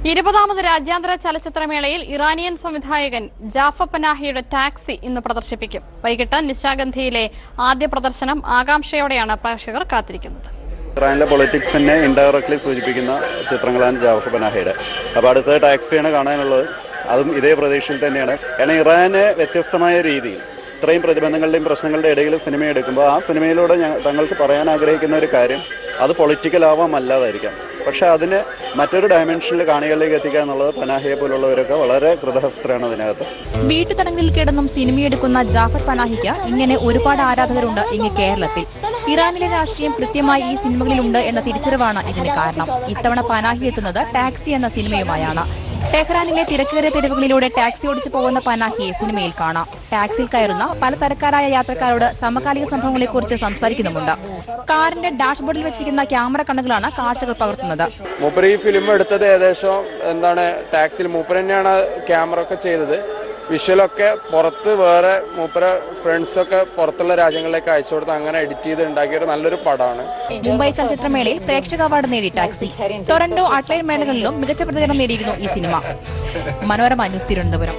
20ാമത് രാജ്യാന്തര ചലച്ചിത്രമേളയിൽ ഇറാനിയൻ സംവിധായകൻ ജാഫർ പനാഹിയുടെ ടാക്സി ഇന്ന് പ്രദർശിപ്പിക്കും. വൈകിട്ട് നിശാഗന്ധിയിലെ ആദ്യ പ്രദർശനം ആകാംക്ഷയോടെയാണ് പ്രേക്ഷകർ കാത്തിരിക്കുന്നത്. ഇറാനിലെ പൊളിറ്റിക്സിനെ ഇൻഡയറക്ട്ലി സൂചിപ്പിക്കുന്ന ചിത്രങ്ങളാണ് ജാഫർ പനാഹിയുടെ. അപ്പോൾ അടുത്ത ടാക്സിയാണ് കാണാനുള്ളത്. അതും ഇതേ പ്രതീക്ഷയിൽ തന്നെയാണ്. കാരണം ഇറാന് വ്യത്യസ്തമായ രീതിയിൽ ഇത്രയും പ്രതിബന്ധങ്ങളുടെയും പ്രശ്നങ്ങളുടെ ഇടയിൽ സിനിമ എടുക്കുമ്പോൾ ആ സിനിമയിലൂടെ തങ്ങൾക്ക് പറയാൻ ആഗ്രഹിക്കുന്ന ഒരു കാര്യം അത് പൊളിറ്റിക്കൽ ആവാം അല്ലാതായിരിക്കാം. പക്ഷെ അതിന് മറ്റൊരു ഡയമെൻഷനിൽ കാണികളിലേക്ക് എത്തിക്കുക എന്നുള്ളത് പനാഹിയെ പോലുള്ളവരൊക്കെ വളരെ കൃതഹസ്തരാണ് അതിനകത്ത്. വീട്ടുതടങ്കലിൽ കിടന്നും സിനിമയെടുക്കുന്ന ജാഫർ പനാഹിക്ക് ഇങ്ങനെ ഒരുപാട് ആരാധകരുണ്ട് ഇങ്ങ് കേരളത്തിൽ. ഇറാനിലെ രാഷ്ട്രീയം കൃത്യമായി ഈ സിനിമകളിലുണ്ട് എന്ന തിരിച്ചറിവാണ് ഇതിന് കാരണം. ഇത്തവണ പനാഹി എത്തുന്നത് ടാക്സി എന്ന സിനിമയുമായാണ്. ടെഹ്റാനിലെ തിരക്കേറിയ തെരുവുകളിലൂടെ ടാക്സി ഓടിച്ചു പോകുന്ന പനാഹിയെ സിനിമയിൽ കാണാം. ടാക്സിയിൽ കയറുന്ന പലതരക്കാരായ യാത്രക്കാരോട് സമകാലിക സംഭവങ്ങളെക്കുറിച്ച് സംസാരിക്കുന്നുമുണ്ട്. കാറിന്റെ ഡാഷ്ബോർഡിൽ വെച്ചിരിക്കുന്ന ക്യാമറ കണ്ണുകളാണ് കാഴ്ചകൾ പകർത്തുന്നത്. മൂപ്പര് ഈ ഫിലിം എടുത്തത് ഏകദേശം ടാക്സിയിൽ മൂപ്പര് തന്നെയാണ് ക്യാമറ ഒക്കെ ചെയ്തത്. വിഷ്വലൊക്കെ പുറത്ത് വേറെ മൂപ്പര ഫ്രണ്ട്സൊക്കെ പുറത്തുള്ള രാജ്യങ്ങളിലേക്ക് അയച്ചു കൊടുത്ത് അങ്ങനെ എഡിറ്റ് ചെയ്ത് ഉണ്ടാക്കിയ ഒരു നല്ലൊരു പടമാണ്. മുംബൈ ചലച്ചിത്രമേളയിൽ പ്രേക്ഷക അവാർഡ് നേടി ടാക്സി. ടൊറന്റോ, അട്ലൈഡ് മേളകളിലും മികച്ച പ്രതികരണം നേടിയിരുന്നു ഈ സിനിമ. മനോരമ ന്യൂസ്, തിരുവനന്തപുരം.